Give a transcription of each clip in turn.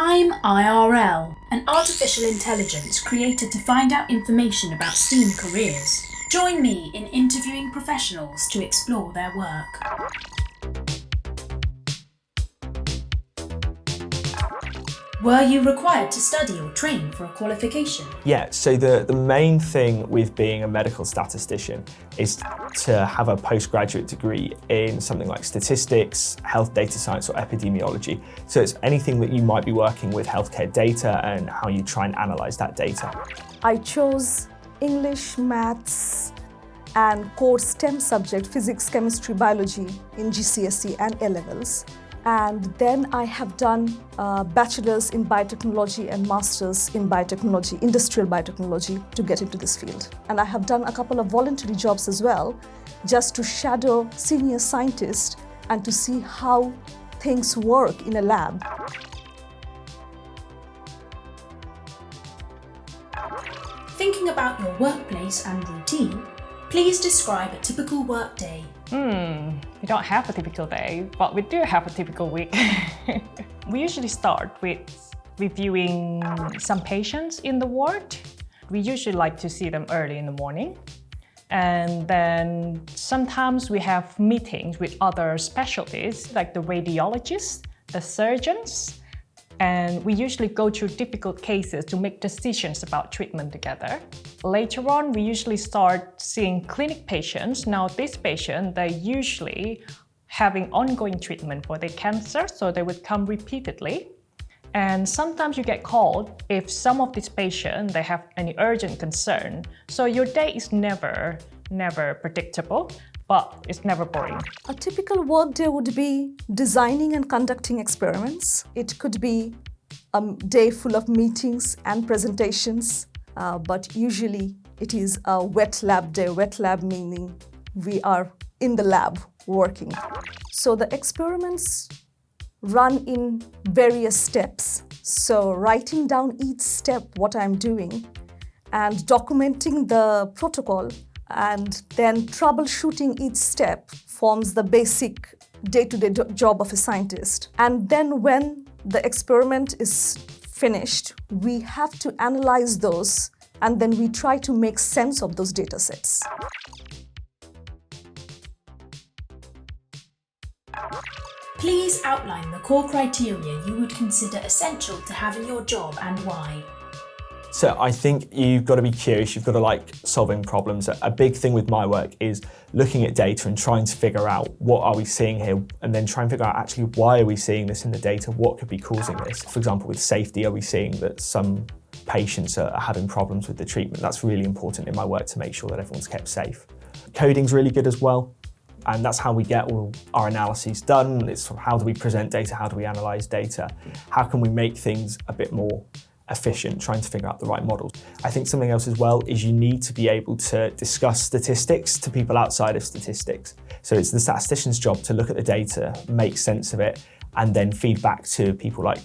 I'm IRL, an artificial intelligence created to find out information about STEAM careers. Join me in interviewing professionals to explore their work. Were you required to study or train for a qualification? Yeah, so the main thing with being a medical statistician is to have a postgraduate degree in something like statistics, health data science or epidemiology. So it's anything that you might be working with healthcare data and how you try and analyse that data. I chose English, maths and core STEM subject, physics, chemistry, biology in GCSE and A-levels. And then I have done bachelor's in biotechnology and master's in biotechnology, industrial biotechnology, to get into this field. And I have done a couple of voluntary jobs as well, just to shadow senior scientists and to see how things work in a lab. Thinking about your workplace and routine, please describe a typical workday. We don't have a typical day, but we do have a typical week. We usually start with reviewing some patients in the ward. We usually like to see them early in the morning. And then sometimes we have meetings with other specialties, like the radiologists, the surgeons, and we usually go through difficult cases to make decisions about treatment together. Later on, we usually start seeing clinic patients. Now, this patient, they're usually having ongoing treatment for their cancer, so they would come repeatedly. And sometimes you get called if some of these patients, they have any urgent concern. So your day is never predictable, but it's never boring. A typical workday would be designing and conducting experiments. It could be a day full of meetings and presentations, but usually it is a wet lab day. Wet lab meaning we are in the lab working. So the experiments run in various steps. So writing down each step, what I'm doing, and documenting the protocol, and then troubleshooting each step forms the basic day-to-day job of a scientist. And then when the experiment is finished, we have to analyze those, and then we try to make sense of those data sets. Please outline the core criteria you would consider essential to have in your job and why. So I think you've got to be curious, you've got to like solving problems. A big thing with my work is looking at data and trying to figure out what are we seeing here, and then try and figure out actually why are we seeing this in the data, what could be causing this. For example, with safety, are we seeing that some patients are having problems with the treatment? That's really important in my work to make sure that everyone's kept safe. Coding's really good as well, and that's how we get all our analyses done. It's how do we present data, how do we analyse data, how can we make things a bit more efficient, trying to figure out the right models. I think something else as well is you need to be able to discuss statistics to people outside of statistics. So it's the statistician's job to look at the data, make sense of it, and then feed back to people like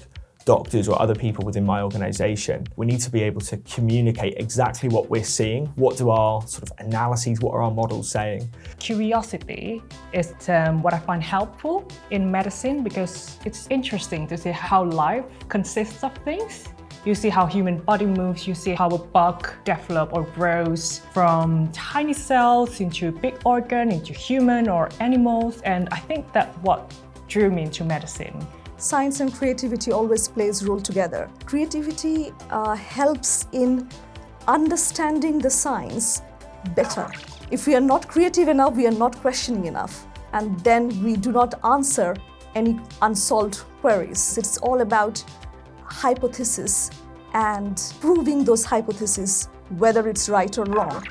doctors or other people within my organisation. We need to be able to communicate exactly what we're seeing. What do our sort of analyses, what are our models saying? Curiosity is what I find helpful in medicine, because it's interesting to see how life consists of things. You see how human body moves, you see how a bug develops or grows from tiny cells into big organ, into human or animals. And I think that's what drew me into medicine. Science and creativity always plays a role together. Creativity helps in understanding the science better. If we are not creative enough, we are not questioning enough. And then we do not answer any unsolved queries. It's all about hypothesis and proving those hypotheses, whether it's right or wrong.